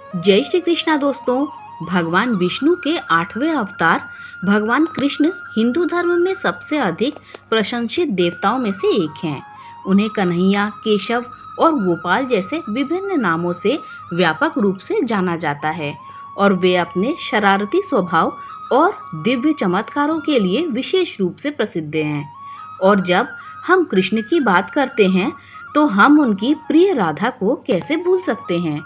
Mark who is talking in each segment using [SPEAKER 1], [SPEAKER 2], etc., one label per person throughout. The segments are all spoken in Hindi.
[SPEAKER 1] जय श्री कृष्णा दोस्तों। भगवान विष्णु के 8वें अवतार भगवान कृष्ण हिंदू धर्म में सबसे अधिक प्रशंसित देवताओं में से एक हैं। उन्हें कन्हैया, केशव और गोपाल जैसे विभिन्न नामों से व्यापक रूप से जाना जाता है और वे अपने शरारती स्वभाव और दिव्य चमत्कारों के लिए विशेष रूप से प्रसिद्ध हैं। और जब हम कृष्ण की बात करते हैं तो हम उनकी प्रिय राधा को कैसे भूल सकते हैं।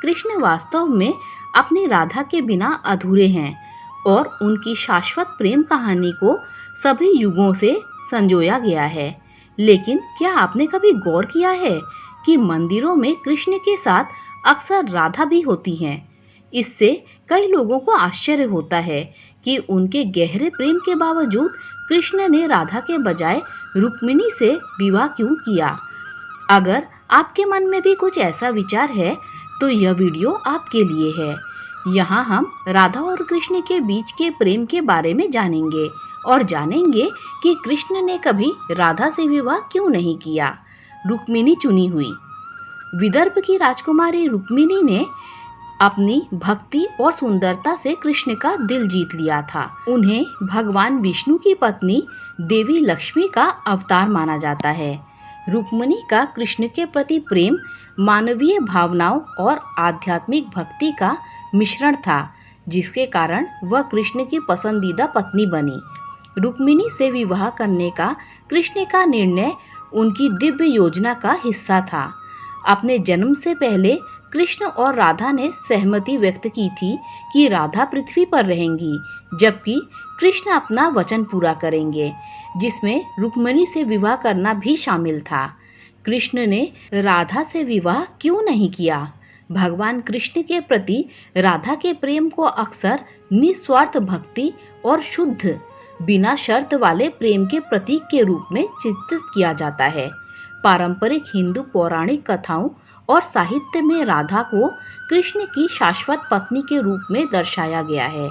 [SPEAKER 1] कृष्ण वास्तव में अपनी राधा के बिना अधूरे हैं और उनकी शाश्वत प्रेम कहानी को सभी युगों से संजोया गया है। लेकिन क्या आपने कभी गौर किया है कि मंदिरों में कृष्ण के साथ अक्सर राधा भी होती हैं। इससे कई लोगों को आश्चर्य होता है कि उनके गहरे प्रेम के बावजूद कृष्ण ने राधा के बजाय रुक्मिणी से विवाह क्यों किया। अगर आपके मन में भी कुछ ऐसा विचार है तो यह वीडियो आपके लिए है। यहाँ हम राधा और कृष्ण के बीच के प्रेम के बारे में जानेंगे और जानेंगे कि कृष्ण ने कभी राधा से विवाह क्यों नहीं किया। रुक्मिणी चुनी हुई। विदर्भ की राजकुमारी रुक्मिणी ने अपनी भक्ति और सुंदरता से कृष्ण का दिल जीत लिया था। उन्हें भगवान विष्णु की पत्नी देवी लक्ष्मी का अवतार माना जाता है। रुक्मिणी का कृष्ण के प्रति प्रेम मानवीय भावनाओं और आध्यात्मिक भक्ति का मिश्रण था, जिसके कारण वह कृष्ण की पसंदीदा पत्नी बनी। रुक्मिणी से विवाह करने का कृष्ण का निर्णय उनकी दिव्य योजना का हिस्सा था। अपने जन्म से पहले कृष्ण और राधा ने सहमति व्यक्त की थी कि राधा पृथ्वी पर रहेंगी, जबकि कृष्ण अपना वचन पूरा करेंगे, जिसमें रुक्मिणी से विवाह करना भी शामिल था। कृष्ण ने राधा से विवाह क्यों नहीं किया। भगवान कृष्ण के प्रति राधा के प्रेम को अक्सर निस्वार्थ भक्ति और शुद्ध बिना शर्त वाले प्रेम के प्रतीक के रूप में चित्रित किया जाता है। पारंपरिक हिंदू पौराणिक कथाओं और साहित्य में राधा को कृष्ण की शाश्वत पत्नी के रूप में दर्शाया गया है।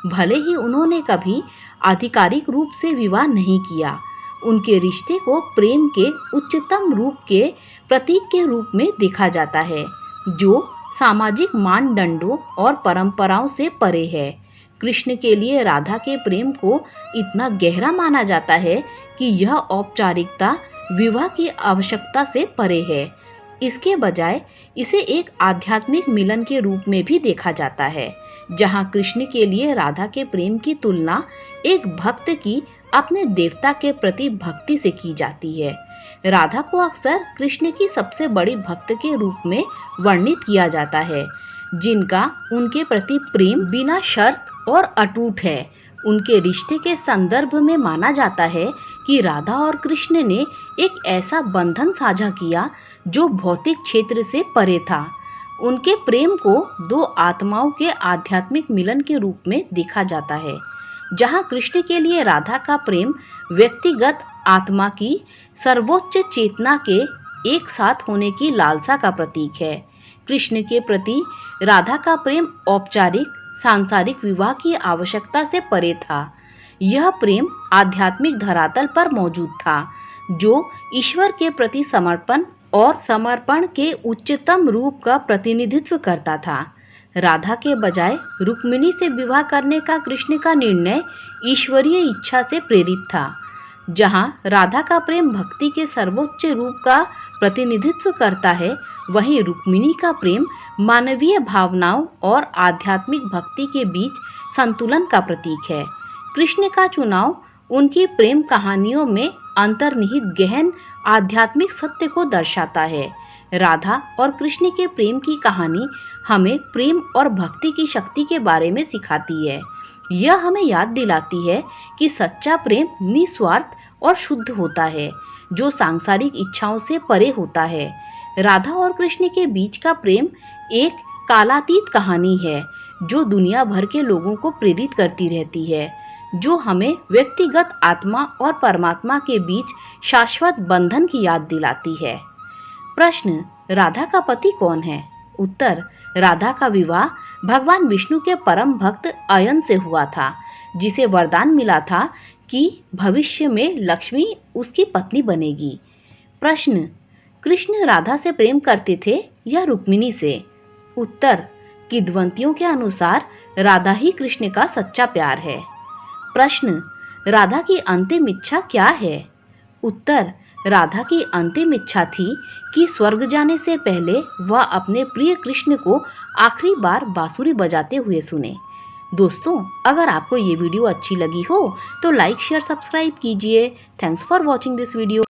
[SPEAKER 1] भले ही उन्होंने कभी आधिकारिक रूप से विवाह नहीं किया, उनके रिश्ते को प्रेम के उच्चतम रूप के प्रतीक के रूप में देखा जाता है, जो सामाजिक मानदंडों और परंपराओं से परे है। कृष्ण के लिए राधा के प्रेम को इतना गहरा माना जाता है कि यह औपचारिकता विवाह की आवश्यकता से परे है। इसके बजाय इसे एक आध्यात्मिक मिलन के रूप में भी देखा जाता है, जहां कृष्ण के लिए राधा के प्रेम की तुलना एक भक्त की अपने देवता के प्रति भक्ति से की जाती है। राधा को अक्सर कृष्ण की सबसे बड़ी भक्त के रूप में वर्णित किया जाता है, जिनका उनके प्रति प्रेम बिना शर्त और अटूट है। उनके रिश्ते के संदर्भ में माना जाता है कि राधा और कृष्ण ने एक ऐसा बंधन साझा किया जो भौतिक क्षेत्र से परे था। उनके प्रेम को दो आत्माओं के आध्यात्मिक मिलन के रूप में देखा जाता है, जहां कृष्ण के लिए राधा का प्रेम व्यक्तिगत आत्मा की सर्वोच्च चेतना के एक साथ होने की लालसा का प्रतीक है। कृष्ण के प्रति राधा का प्रेम औपचारिक सांसारिक विवाह की आवश्यकता से परे था। यह प्रेम आध्यात्मिक धरातल पर मौजूद था, जो ईश्वर के प्रति समर्पण और समर्पण के उच्चतम रूप का प्रतिनिधित्व करता था। राधा के बजाय रुक्मिणी से विवाह करने का कृष्ण का निर्णय ईश्वरीय इच्छा से प्रेरित था। जहां राधा का प्रेम भक्ति के सर्वोच्च रूप का प्रतिनिधित्व करता है, वहीं रुक्मिणी का प्रेम मानवीय भावनाओं और आध्यात्मिक भक्ति के बीच संतुलन का प्रतीक है। कृष्ण का चुनाव उनकी प्रेम कहानियों में अंतर्निहित गहन आध्यात्मिक सत्य को दर्शाता है। राधा और कृष्ण के प्रेम की कहानी हमें प्रेम और भक्ति की शक्ति के बारे में सिखाती है। यह हमें याद दिलाती है कि सच्चा प्रेम निस्वार्थ और शुद्ध होता है, जो सांसारिक इच्छाओं से परे होता है। राधा और कृष्ण के बीच का प्रेम एक कालातीत कहानी है, जो दुनिया भर के लोगों को प्रेरित करती रहती है, जो हमें व्यक्तिगत आत्मा और परमात्मा के बीच शाश्वत बंधन की याद दिलाती है। प्रश्न: राधा का पति कौन है? उत्तर: राधा का विवाह भगवान विष्णु के परम भक्त अयन से हुआ था, जिसे वरदान मिला था कि भविष्य में लक्ष्मी उसकी पत्नी बनेगी। प्रश्न: कृष्ण राधा से प्रेम करते थे या रुक्मिणी से? उत्तर: किंवदंतियों के अनुसार राधा ही कृष्ण का सच्चा प्यार है। प्रश्न, राधा की अंतिम इच्छा क्या है? उत्तर, राधा की अंतिम इच्छा थी कि स्वर्ग जाने से पहले वह अपने प्रिय कृष्ण को आखिरी बार बांसुरी बजाते हुए सुने। दोस्तों, अगर आपको ये वीडियो अच्छी लगी हो तो लाइक शेयर सब्सक्राइब कीजिए। Thanks for watching this video.